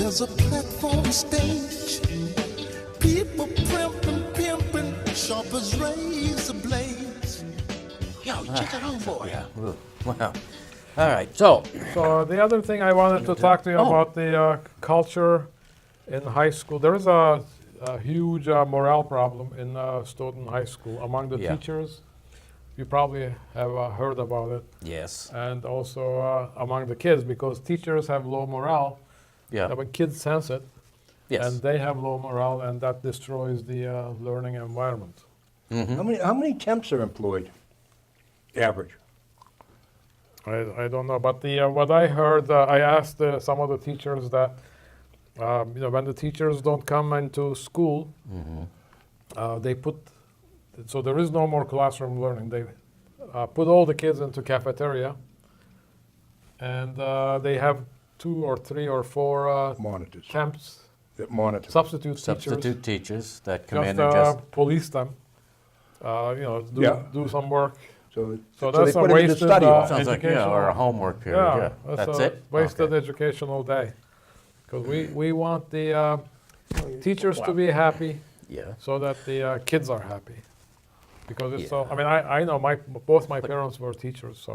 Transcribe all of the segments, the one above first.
There's a platform stage. People pimping, sharp as razor blades. Yo, check it out, boy. Yeah. Ooh, wow. All right. So the other thing I wanted to talk to you about the culture in high school. There is a huge morale problem in Stoughton High School among the teachers. You probably have heard about it. yes. And also among the kids, because teachers have low morale. Yeah. When kids sense it, Yes. and they have low morale, and that destroys the learning environment. How many temps are employed? Average. I don't know, but the what I heard, I asked some of the teachers that when the teachers don't come into school, they put, so there is no more classroom learning. They put all the kids into cafeteria, and they have 2 or 3 or 4 Monitors. temps, That monitor. substitute teachers that come teachers, in and just police them, do some work. So So they that's a put it in the wasted study hall. sounds like or a homework period. Yeah. that's That's a it. wasted Okay. educational day. Because we want the teachers to be happy Yeah. so that the kids are happy. Because it's so, I mean, I know both my parents were teachers, so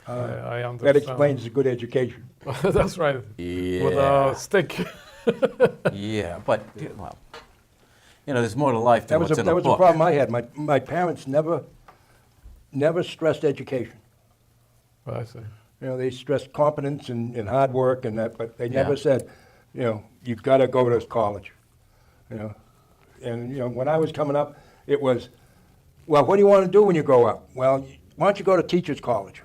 I understand. That explains the good education. That's right. Yeah. With a stick. Yeah, but well, there's more to life than That was what's a, in that a was book. a problem I had. My parents never stressed education. I see. They stressed competence and hard work and that, but they never Yeah. said, you've got to go to college. And when I was coming up, it was, well, what do you want to do when you grow up? Well, why don't you go to teachers college?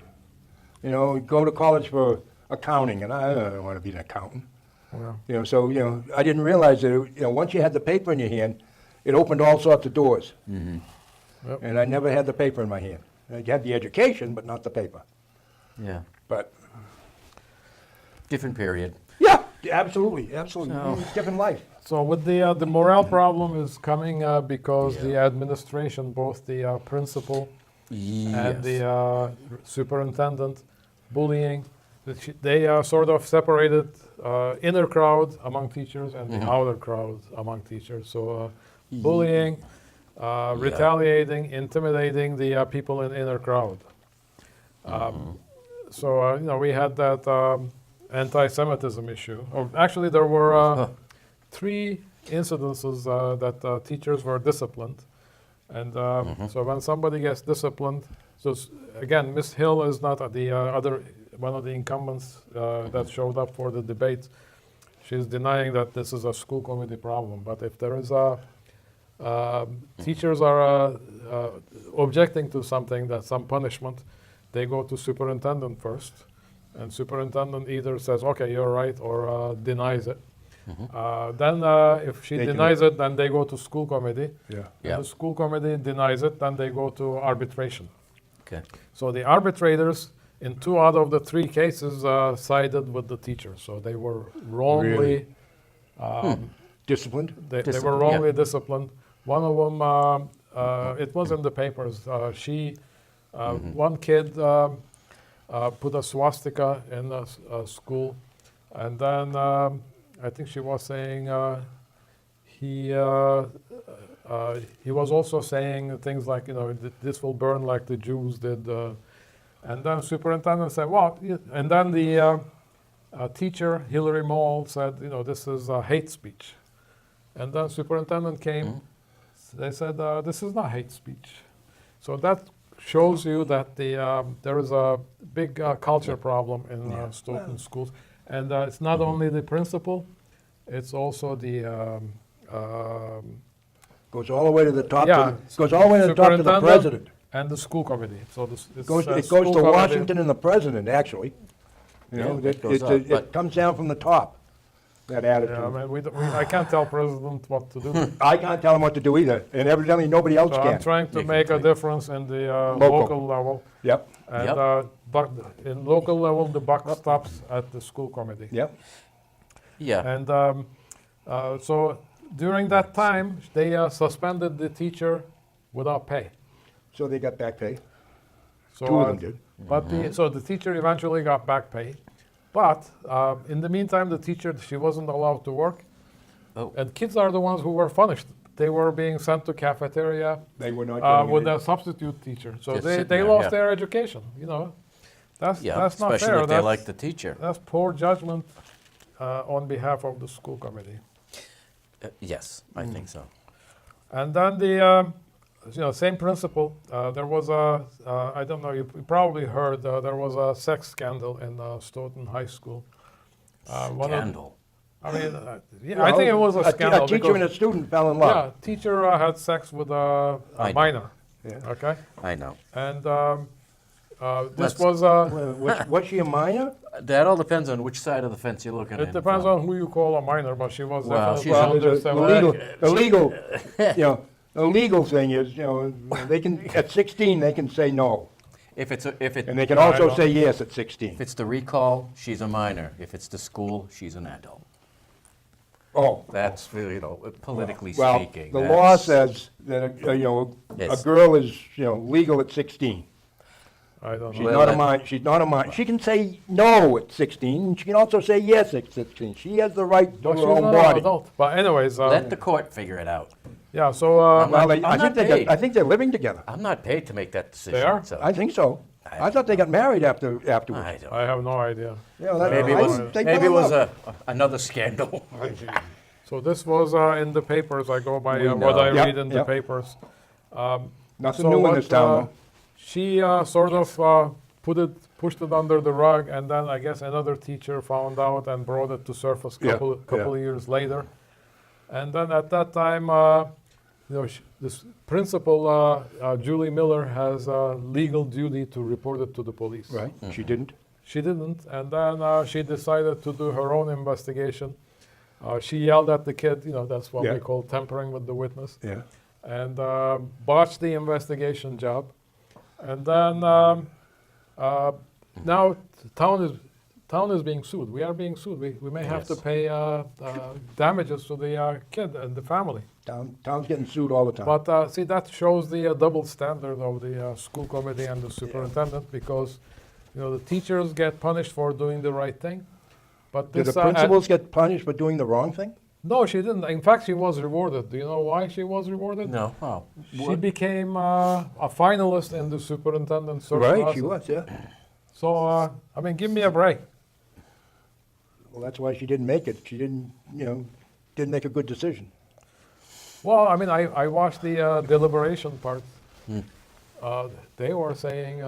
Go to college for accounting, and I don't want to be an accountant. Yeah. So I didn't realize that once you had the paper in your hand, it opened all sorts of doors. Yep. And I never had the paper in my hand. I had the education, but not the paper. Yeah. But Different period. yeah, absolutely. So- Different life. So with the morale problem is coming because the administration, both the principal and the superintendent, bullying, they sort of separated inner crowd among teachers and the outer crowd among teachers. So bullying, retaliating, intimidating the people in inner crowd. So we had that anti-Semitism issue. Or actually, there were 3 incidences that teachers were disciplined. And so when somebody gets disciplined, again, Miss Hill is not the one of the incumbents that showed up for the debate. She's denying that this is a school committee problem. But if there is teachers are objecting to something, that some punishment, they go to superintendent first. And superintendent either says, okay, you're right, or denies it. Then if she denies it, then they go to school committee. Yeah. Yeah. If the school committee denies it, then they go to arbitration. Okay. So the arbitrators, in 2 out of the 3 cases, sided with the teachers. So they were wrongly, Disciplined. they were Disciplined, wrongly yeah. disciplined. One of them, it was in the papers. One kid put a swastika in a school, and then I think she was saying he was also saying things like, this will burn like the Jews did. And then superintendent said, well, and then the teacher, Hillary Moll, said, this is hate speech. And then superintendent came, they said, this is not hate speech. So that shows you that there is a big culture problem in Stoughton schools. And it's not only the principal, it's also the Goes all the way to the top. Yeah, Goes all the way to the top to the superintendent. president. and the school committee. So this It goes to Washington and the president, actually. It goes up, but- It comes down from the top, that attitude. Yeah, I mean, I can't tell president what to do. I can't tell him what to do either, and evidently nobody else So can. I'm trying to You make a can. difference in the Local. local level. Yep, And Yep. but in local level, the buck stops at the school committee. yep. Yeah. And so during that time, they suspended the teacher without pay. So they got back pay. So, Two of them did. But so the teacher eventually got back pay. But in the meantime, the teacher, she wasn't allowed to work. Oh. And kids are the ones who were punished. They were being sent to cafeteria They were not getting with it. a substitute teacher. So Just they sitting there, lost yeah. their education, you know. That's not especially fair. if they like the teacher. That's poor judgment on behalf of the school committee. Yes, I think so. And then the, same principle. There was a, I don't know, you probably heard, there was a sex scandal in Stoughton High School. One of- Scandal. I mean, I think it was a scandal. A teacher and a student fell in love. Yeah, teacher had sex with a I know. minor. Yeah. Okay, I know. and this Let's- was. Was she a minor? That all depends on which side of the fence you're looking at. It depends on who you call a minor, but she was Well, definitely she's under the 17. legal, the legal thing is, they can, at 16, they can say no. If it's And they can I also know. say yes at 16. if it's the recall, she's a minor. If it's the school, she's an adult. Oh. That's politically Well, speaking. the law that's- says that, a Yes. girl is, legal at 16. I don't She's know. Well, not a that- minor, she's not a minor. She can say no at 16, and she can also say yes at 16. She has the right to But her she's own not an body. adult. But anyways, Let the court figure it out. yeah. So I'm Well, not- I think paid. I think they're living together. I'm not paid to make that decision. They are? So I think so. I thought they got married afterwards. I don't. I have no idea. Maybe it was, they maybe it fell in was love. another scandal. So this was in the papers. I go by We what know. I Yep, read in the yep. papers. Nothing So new in what, this town. She sort of pushed it under the rug, and then I guess another teacher found out and brought it to surface Yeah, couple yeah. of years later. And then at that time, this principal, Julie Miller, has a legal duty to report it to the police. Right, she didn't. She didn't, and then she decided to do her own investigation. She yelled at the kid, that's what Yeah. we call tampering with the witness, Yeah. and botched the investigation job. And then now the town is being sued. We are being sued. We may have to Yes. pay damages to the kid and the family. Town's getting sued all the time. But see, that shows the double standard of the school committee and the superintendent, because the teachers get punished for doing the right thing. But Did this the principals get punished for doing the wrong thing? no, she didn't. In fact, she was rewarded. Do you know why she was rewarded? No. Oh. She became a finalist in the superintendent's search Right, process. she was, yeah. So, give me a break. Well, that's why she didn't make it. She didn't make a good decision. Well, I watched the deliberation part. They were saying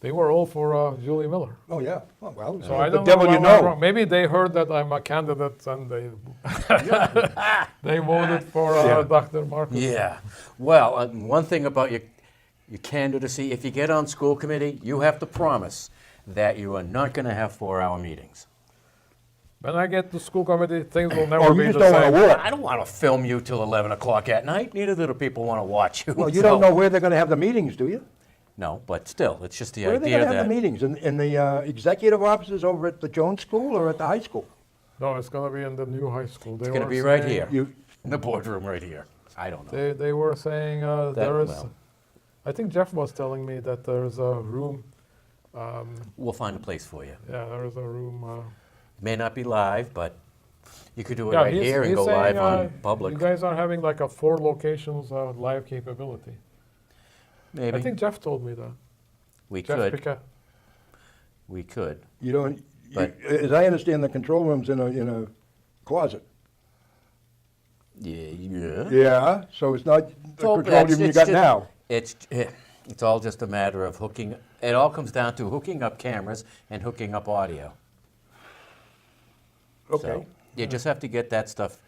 they were all for Julie Miller. Oh, yeah. Oh, well, So I the don't devil know you why I'm know. wrong. Maybe they heard that I'm a candidate and they they voted for Yeah. Dr. Marcus. Yeah. Well, one thing about your candidacy, if you get on school committee, you have to promise that you are not going to have 4-hour meetings. When I get to school committee, things will never Or be you just the don't want same. to work. I don't want to film you till 11 o'clock at night. Neither do the people want to watch you. Well, you So- don't know where they're going to have the meetings, do you? No, but still, it's just the Where are they idea going to have that. the meetings? In the executive offices over at the Jones School or at the high school? No, it's going to be in the new high school. It's going to be right here, You, in the boardroom right here. I don't know. They were saying there is. well. I think Jeff was telling me that there's a room. We'll find a place for you. Yeah, there is a room. May not be live, but you could do it Yeah, right here and he's go saying, live on public. You guys are having like a 4 locations live capability. Maybe. I think Jeff told me that. we Jeff could. Piquet. We could. you don't, But- as I understand, the control room's in a closet. Yeah. Yeah, so it's not the So control that's- room you it's got just- now. It's all just a matter of hooking. It all comes down to hooking up cameras and hooking up audio. Okay. So you just have to get that stuff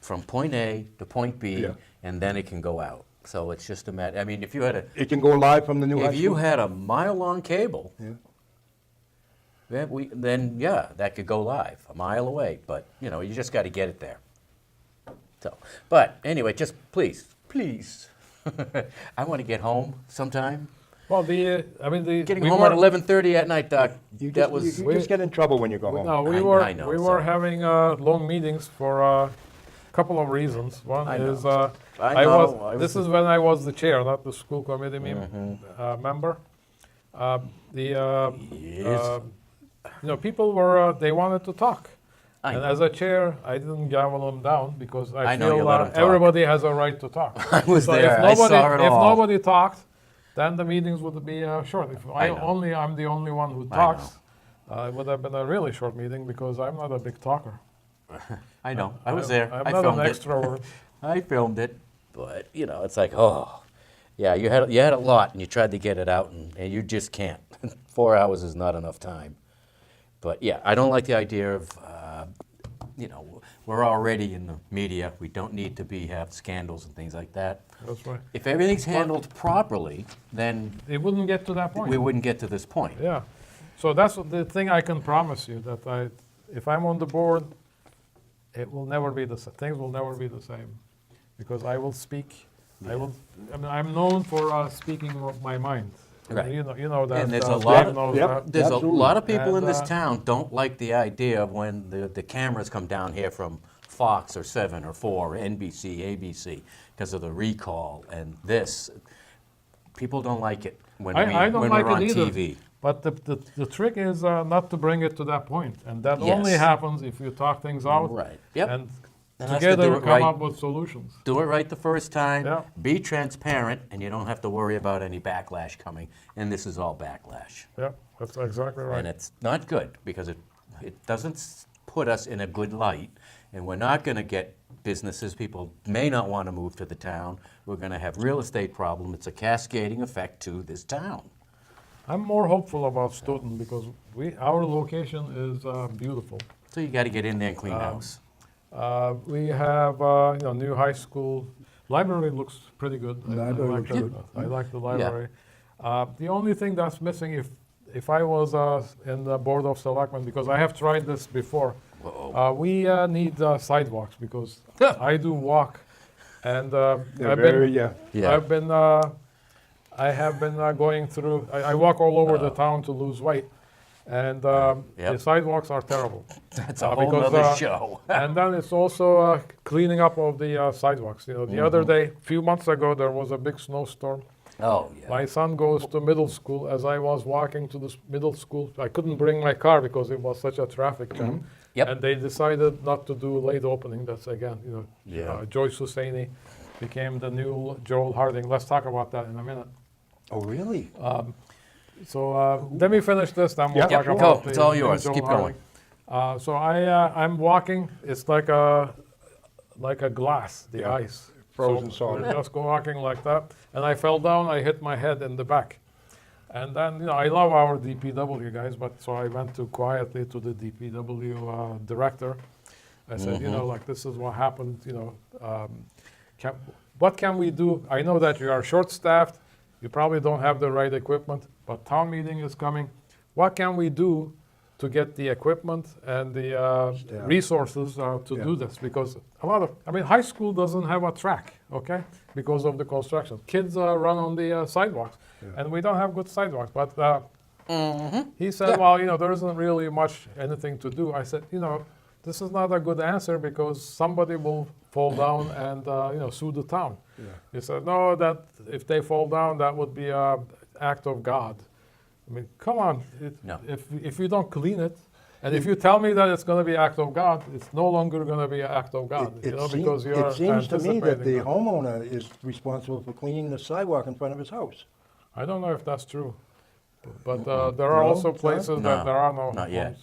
from point A to point B, Yeah. and then it can go out. So it's just a matter. I mean, if you had a It can go live from the new high if you school? had a mile-long cable, Yeah. then that could go live a mile away. But you just got to get it there. So, but anyway, just please, I want to get home sometime. Well, Getting we home were, at 11:30 at night, Doc. You that just, was you just get in trouble when you go home. No, I know, we so- were having long meetings for a couple of reasons. One I know. is I know, this is when I was the chair, not the school committee member. Yes. people were, they wanted to talk. I And know. as a chair, I didn't gavel them down because I I know you feel let 'em talk. everybody has a right to talk. I was So there. if I nobody, saw it if all. nobody talked, then the meetings would be short. If I know. I'm the only one who I talks, it would have been a really short meeting because I'm not a big talker. I know. I was there. I'm I not filmed an it. extrovert. I filmed it, but it's like, oh, yeah, you had a lot, and you tried to get it out, and you just can't. 4 hours is not enough time. But yeah, I don't like the idea of, we're already in the media. We don't need to have scandals and things like that. That's right. If everything's handled properly, then It wouldn't get to that point. we wouldn't get to this point. Yeah. So that's the thing I can promise you, that if I'm on the board, it will never be things will never be the same. Because I will speak, I'm known for speaking of my mind. Right. You know that. And there's a Dave lot knows Yep. that. There's Absolutely. a lot of people in And, this town don't like the idea of when the cameras come down here from Fox or 7 or 4 or NBC, ABC, because of the recall and this. People don't like it when I don't when like we're on it either. TV. But the trick is not to bring it to that point. And that only Yes. happens if you talk things out. Right. Yep. And And that's to together do we it come right. up with solutions. Do it right the first time. Yeah. Be transparent, and you don't have to worry about any backlash coming. And this is all backlash. Yeah, that's exactly right. And it's not good because it doesn't put us in a good light. And we're not going to get businesses. People may not want to move to the town. We're going to have real estate problem. It's a cascading effect to this town. I'm more hopeful about Stoughton because our location is beautiful. So you got to get in there and clean house. We have new high school. Library looks pretty good. Library looks good. I like the library. The only thing that's missing, if I was in the board of selectmen, because I have tried this before, we need sidewalks because I do walk, and They're very, yeah. Yeah. I have been going through. I walk all over the town to lose weight, and Yep. the sidewalks are terrible. That's a whole because, nother show. And then it's also cleaning up of the sidewalks. The other day, a few months ago, there was a big snowstorm. Oh, yeah. My son goes to middle school. As I was walking to the middle school, I couldn't bring my car because it was such a traffic jam. Yep. And they decided not to do late opening. That's again, Yeah. Joyce Husseini became the new Joel Harding. Let's talk about that in a minute. Oh, really? So let me finish this, then we'll Yeah, talk sure. about Go. It's all yours. Joel Keep going. Harding. So I'm walking. It's like a glass, the Yeah. ice. Frozen so solid. we're just walking like that, and I fell down. I hit my head in the back, and then I love our DPW guys, but so I went quietly to the DPW director. I said, like this is what happened. What can we do? I know that you are short-staffed. You probably don't have the right equipment, but town meeting is coming. What can we do to get the equipment and the resources to do this? Because high school doesn't have a track, okay, because of the construction. Kids run on the sidewalks, and we don't have good sidewalks. But he said, well, there isn't really much anything to do. I said, this is not a good answer because somebody will fall down and sue the town. Yeah. He said, no, that if they fall down, that would be an act of God. I mean, come on. No. If you don't clean it, and if you tell me that it's going to be act of God, it's no longer going to be an act of God. Because you're It seems to me that the anticipating homeowner is responsible for cleaning the sidewalk in front of his house. I don't know if that's true, but there are No, also John? places No, that there are no not yet. homes.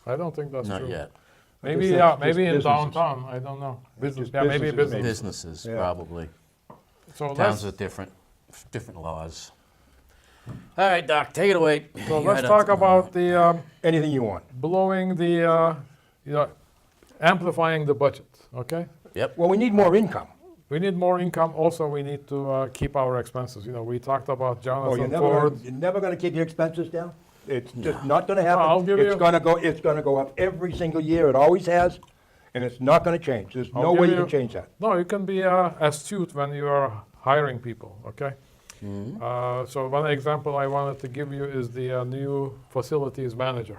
I don't think that's Not true. yet. Maybe guess that's maybe just in businesses. downtown. I don't know. Just Maybe businesses, business. maybe. Businesses, Yeah. probably. So Towns let's with different laws. All right, Doc, take it away. so You let's had a- talk about the Anything you want. blowing the amplifying the budget. Okay. Yep. Well, we need more income. We need more income. Also, we need to keep our expenses. We talked about Oh, Jonathan Ford. you're never going to keep your expenses down? It's just not going to happen. I'll give It's you- going to go up every single year. It always has, and it's not going to change. There's I'll no give way you you- can change that. No, you can be astute when you are hiring people. Okay. So one example I wanted to give you is the new facilities manager.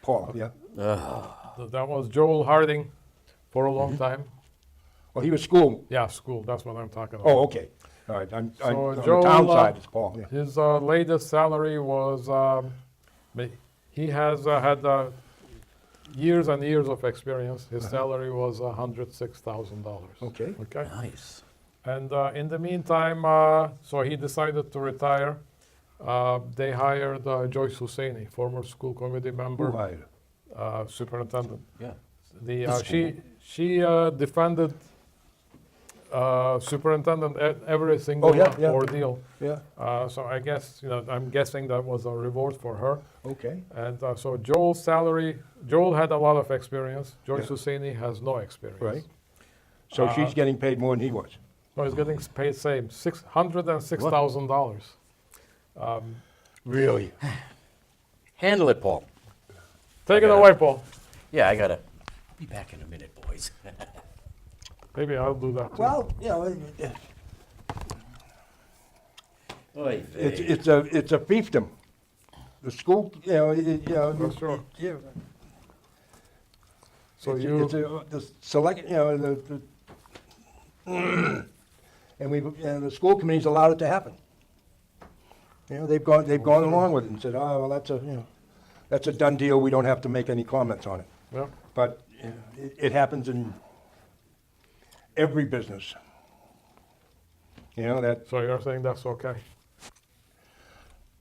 Paul, yeah. That was Joel Harding for a long time. Well, he was school. Yeah, school. That's what I'm talking about. Oh, okay. All right. So On the Joel, town side, it's Paul. Yeah. His latest salary was But he has had years and years of experience. His salary was $106,000. Okay. Okay. Nice. And in the meantime, so he decided to retire. They hired Joyce Husseini, former school committee member, Who hired? superintendent. Yeah. She defended superintendent at every single Oh, yeah, yeah. ordeal. Yeah. So I guess, I'm guessing that was a reward for her. Okay. And so Joel's salary, Joel had a lot of experience. Joyce Yeah. Husseini has no experience. Right. So she's getting paid more than he was. No, he's getting paid same, $606,000. Really? Handle it, Paul. Take it gotta- away, Paul. Yeah, I gotta be back in a minute, boys. Maybe I'll do that too. Well, Oy it's a fiefdom. The school, For sure. yeah. So It's- you, it's the select, and the school committee's allowed it to happen. They've gone along with it and said, oh, well, that's a done deal. We don't have to make any comments on it. yeah, But it happens in every business. That so you're saying that's okay?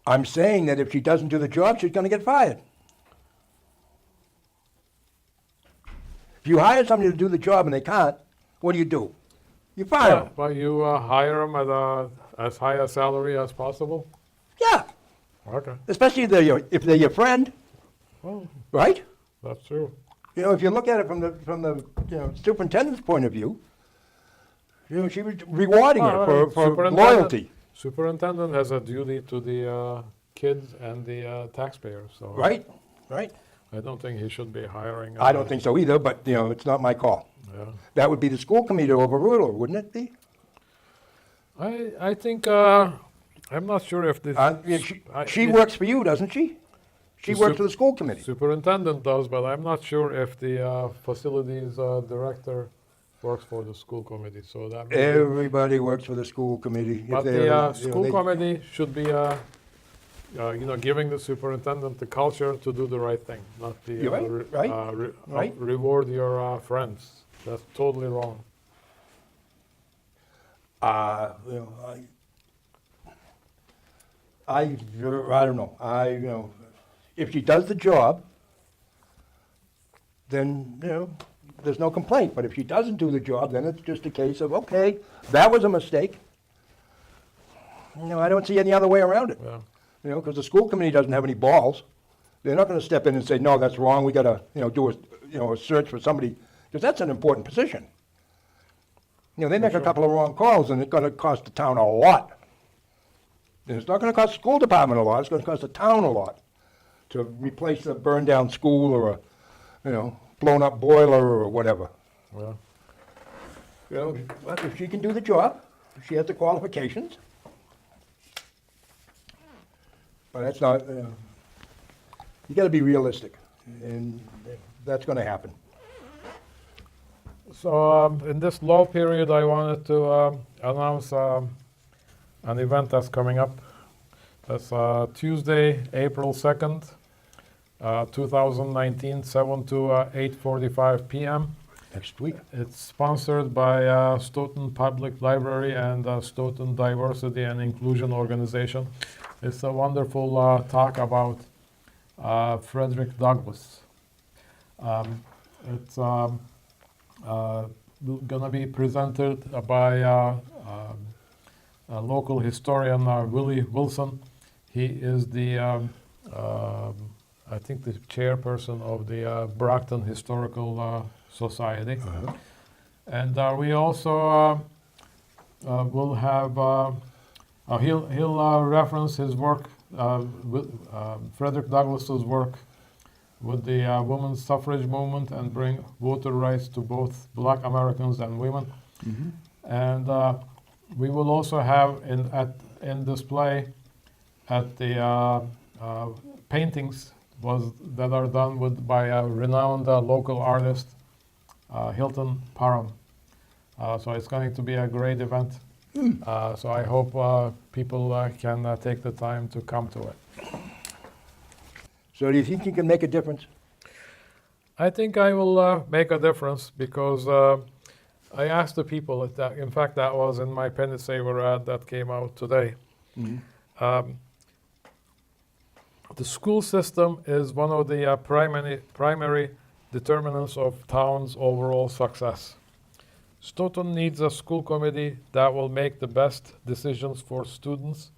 I'm saying that if she doesn't do the job, she's going to get fired. If you hire somebody to do the job and they can't, what do? You fire them. But you hire them at as high a salary as possible? Yeah, Okay, especially if they're your friend, well, right? that's true. If you look at it from the superintendent's point of view, she was rewarding her for loyalty. Superintendent has a duty to the kids and the taxpayers, so. Right. I don't think he should be hiring. I don't think so either, but it's not my call. Yeah. That would be the school committee to overrule her, wouldn't it be? I think, I'm not sure if this. She works for you, doesn't she? She The works sup- for the school committee. Superintendent does, but I'm not sure if the facilities director works for the school committee, so that. may be- Everybody works for the school committee. But the school committee should be, giving the superintendent the culture to do the right thing, not the. You're right, right. Reward your friends. That's totally wrong. I don't know. If she does the job, then, there's no complaint. But if she doesn't do the job, then it's just a case of, okay, that was a mistake. I don't see any other way around it. Yeah. Because the school committee doesn't have any balls. They're not going to step in and say, no, that's wrong. We got to, do a search for somebody, because that's an important position. They make a couple of wrong calls, and it's going to cost the town a lot. And it's not going to cost the school department a lot. It's going to cost the town a lot to replace a burned down school or a, blown up boiler or whatever. Yeah. But if she can do the job, if she has the qualifications. But that's not, you got to be realistic, and that's going to happen. So in this lull period, I wanted to announce an event that's coming up. That's Tuesday, April 2nd, 2019, 7 to 8:45 p.m. Next week. It's sponsored by Stoughton Public Library and Stoughton Diversity and Inclusion Organization. It's a wonderful talk about Frederick Douglass. It's going to be presented by a local historian, Willie Wilson. He is the, I think, the chairperson of the Brockton Historical Society. And we also will have, he'll reference his work, Frederick Douglass's work with the women's suffrage movement and bring voter rights to both black Americans and women. And we will also have in display at the paintings that are done by a renowned local artist, Hilton Parham. So it's going to be a great event. So I hope people can take the time to come to it. So do you think you can make a difference? I think I will make a difference because I asked the people, in fact, that was in my penny saver ad that came out today. The school system is one of the primary determinants of town's overall success. Stoughton needs a school committee that will make the best decisions for students,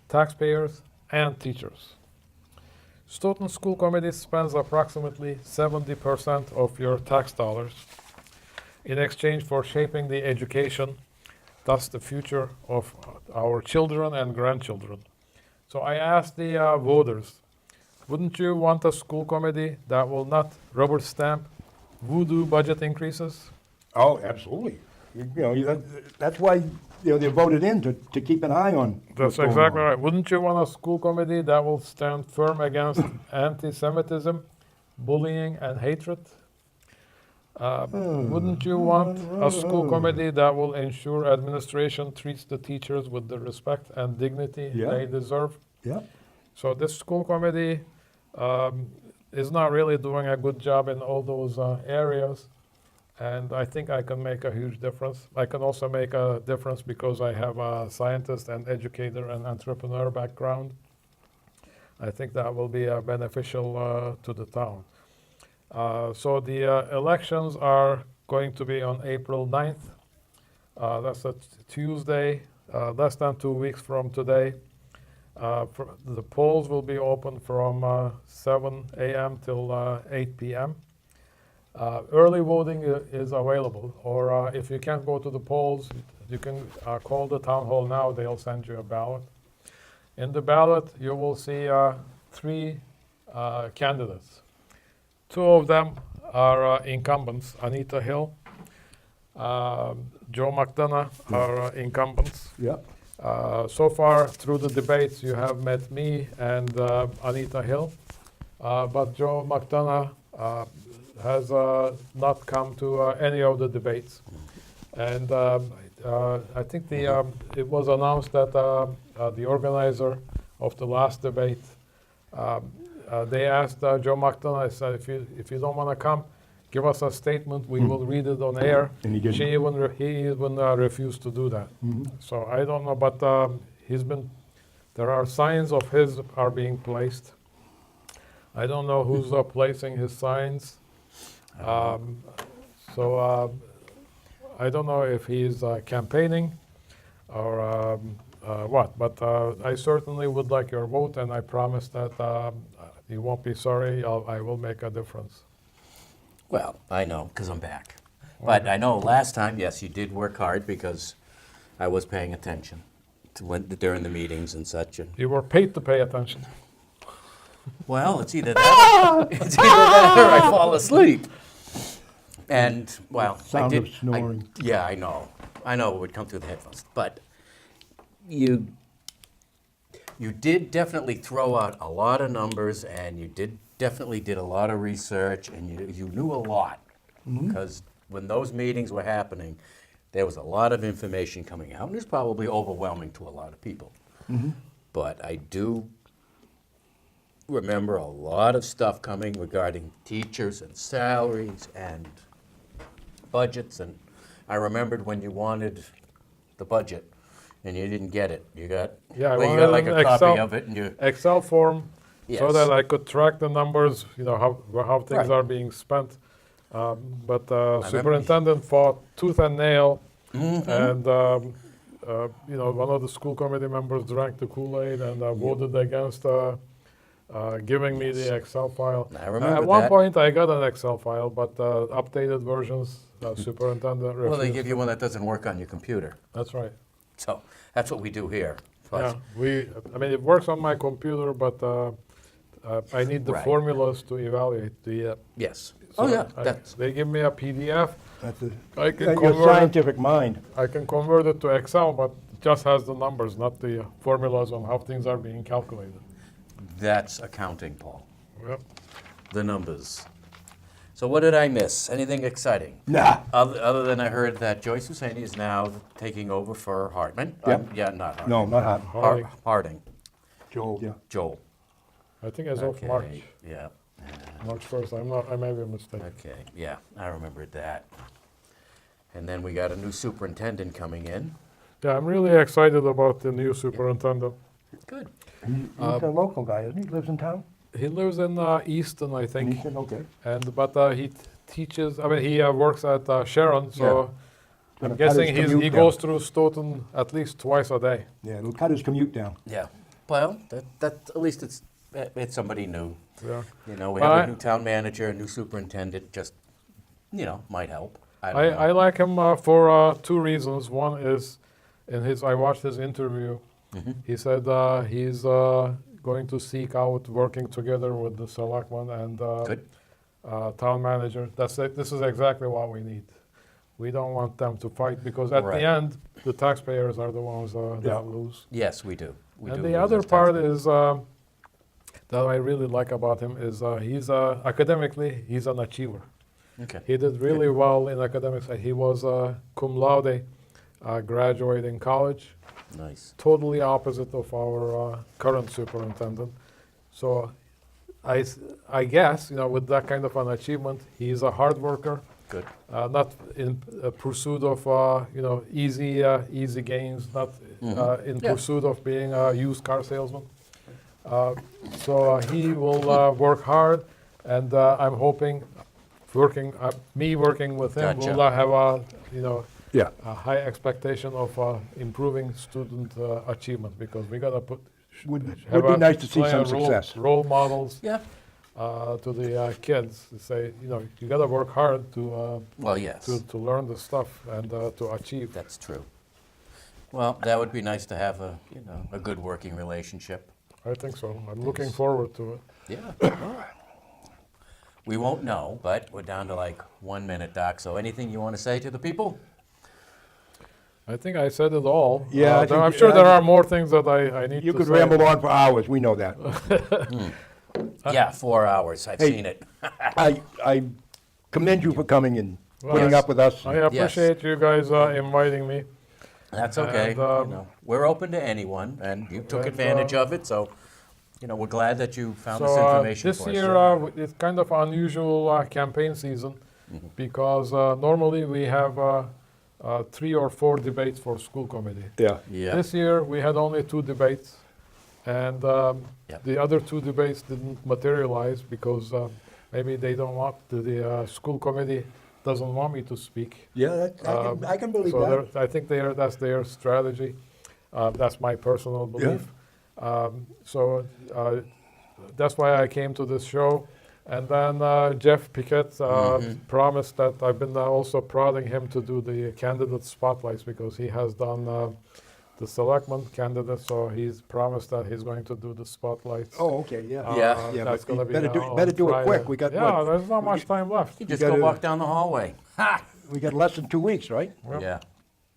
taxpayers, and teachers. Stoughton School Committee spends approximately 70% of your tax dollars in exchange for shaping the education, thus the future of our children and grandchildren. So I asked the voters, wouldn't you want a school committee that will not rubber stamp voodoo budget increases? Oh, absolutely. That's why they voted in to keep an eye on. That's what's going exactly on. right. Wouldn't you want a school committee that will stand firm against anti-Semitism, bullying, and hatred? Wouldn't you want a school committee that will ensure administration treats the teachers with the respect and dignity Yeah. they deserve? Yeah. So this school committee is not really doing a good job in all those areas, and I think I can make a huge difference. I can also make a difference because I have a scientist and educator and entrepreneur background. I think that will be beneficial to the town. So the elections are going to be on April 9th. That's a Tuesday, less than 2 weeks from today. The polls will be open from 7 a.m. till 8 p.m. Early voting is available, or if you can't go to the polls, you can call the town hall now. They'll send you a ballot. In the ballot, you will see 3 candidates. 2 of them are incumbents, Anita Hill, Joe McDonough are incumbents. Yeah. So far, through the debates, you have met me and Anita Hill, but Joe McDonough has not come to any of the debates. And I think it was announced that the organizer of the last debate, they asked Joe McDonough, I said, if you don't want to come, give us a statement, we will read it on air. And he didn't. He even refused to do that. So I don't know, but there are signs of his are being placed. I don't know who's placing his signs. So I don't know if he's campaigning or what, but I certainly would like your vote, and I promise that you won't be sorry. I will make a difference. Well, I know, because I'm back. But I know last time, yes, you did work hard because I was paying attention during the meetings and such. And, You were paid to pay attention. well, it's either that, it's either that or I fall asleep. And, well, I Sound did. of snoring. Yeah, I know. I know it would come through the headphones. But you did definitely throw out a lot of numbers, and you definitely did a lot of research, and you knew a lot. Because when those meetings were happening, there was a lot of information coming out, and it's probably overwhelming to a lot of people. But I do remember a lot of stuff coming regarding teachers and salaries and budgets, and I remembered when you wanted the budget and you didn't get it. You got, Yeah, I well, you wanted got like an a copy Excel- of it, and you, Excel form so Yes. that I could track the numbers, how things Right. are being spent. But remember- superintendent fought tooth and nail, and one of the school committee members drank the Kool-Aid and voted against giving me the Excel file. I remember At one that. point, I got an Excel file, but updated versions, superintendent refused. well, they give you one that doesn't work on your computer. That's right. So that's what we do here. But Yeah, it works on my computer, but I need the Right. formulas to evaluate the. yes. So Oh, yeah. they give me a PDF. That's I can your convert it. scientific mind. I can convert it to Excel, but it just has the numbers, not the formulas on how things are being calculated. That's accounting, Paul. Yep. The numbers. So what did I miss? Anything exciting? Nah. Other than I heard that Joyce Husseini is now taking over for Hartman. Yep. Yeah, not Hartman. No, not hot. Harding. Harding. Joel. Yeah. Joel. I think as of Okay, March, yeah, March 1st. I may be mistaken. okay, yeah, I remembered that. And then we got a new superintendent coming in. Yeah, I'm really excited about the new superintendent. Good. He's a local guy, isn't he? Lives in town? He lives in Easton, I think, Easton, okay. but he teaches. I mean, he works at Sharon, so I'm Gonna cut his guessing he commute goes down. through Stoughton at least twice a day. Yeah, it'll cut his commute down. Yeah, well, that at least it's somebody new. Yeah. You know, we But have a new town manager, a new superintendent, just, might help. I don't know. I like him for two reasons. One is, I watched his interview. Mhm. He said he's going to seek out working together with the selectmen and Good. town manager. This is exactly what we need. We don't want them to fight because at Right. the end, the taxpayers are the ones Yeah. that lose. Yes, we do. We And do the lose other as part taxpayers. is that I really like about him is he's academically he's an achiever. Okay. He did really well in academics. He was cum laude graduating college, Nice. totally opposite of our current superintendent. So I guess, with that kind of an achievement, he's a hard worker, Good. not in pursuit of, easy gains, not in Yeah. pursuit of being a used car salesman. So he will work hard, and I'm hoping working with him Gotcha. will have Yeah. a high expectation of improving student achievement because we gotta Would have be a nice to see plan some role- success. Role models Yeah. to the kids to say, you gotta work hard to Well, yes, to learn the stuff and to achieve. that's true. Well, that would be nice to have a good working relationship. I think so. I'm looking forward to it. Yeah. We won't know, but we're down to like 1 minute, Doc. So anything you want to say to the people? I think I said it all. Yeah, I think- I'm sure yeah, there I are more things that I need You to could say. ramble on for hours, we know that. Yeah, 4 hours. I've Hey. seen it. I commend you for coming and Well, putting up with us. I appreciate you guys inviting me. That's okay. And, We're open to anyone, and you took and, advantage of it. So, we're glad that you found So this information this for us. year it's kind of unusual campaign season because normally we have 3 or 4 debates for school committee. Yeah. Yeah. This year we had only 2 debates, and Yep. the other 2 debates didn't materialize because maybe they don't want the school committee doesn't want me to speak. Yeah, I can believe So that. I think that's their strategy. That's my personal belief. So that's why I came to this show. And then Jeff Pickett promised that I've been also prodding him to do the candidate spotlights because he has done the selectman candidate. So he's promised that he's going to do the spotlights. Oh, okay, yeah. Yeah. Yeah, That's but going to you be better do it Friday. quick. We got Yeah, what? there's not much time left. You just gotta- go walk down the hallway. Ha! We got less than 2 weeks, right? Yep. Yeah.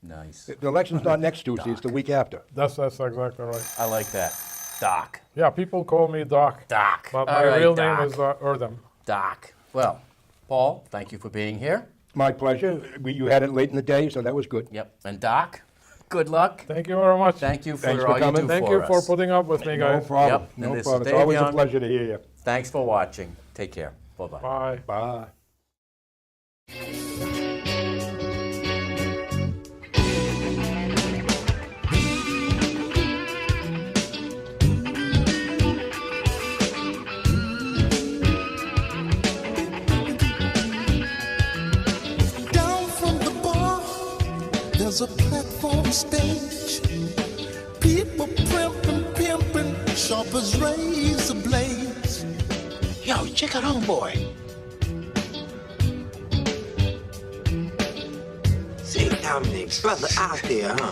Nice. The election's not next Tuesday, it's the week after. That's exactly right. I like that. Doc. Yeah, people call me Doc, Doc. but All my right, real Doc. name is Erdem. Doc. Well, Paul, thank you for being here. My pleasure. You had it late in the day, so that was good. Yep. And Doc, good luck. Thank you very much. Thank you for Thanks for all you coming. do Thank for you for us. putting up with me, No guys. problem, Yep, and no this is problem. It's Dave always a Young. pleasure to hear you. Thanks for watching. Take care. Bye-bye. Bye. Bye. Down from the bar, there's a platform stage. People pimping, sharp as razor blades. Yo, check out homeboy. Say, Dominic, brother out there, huh?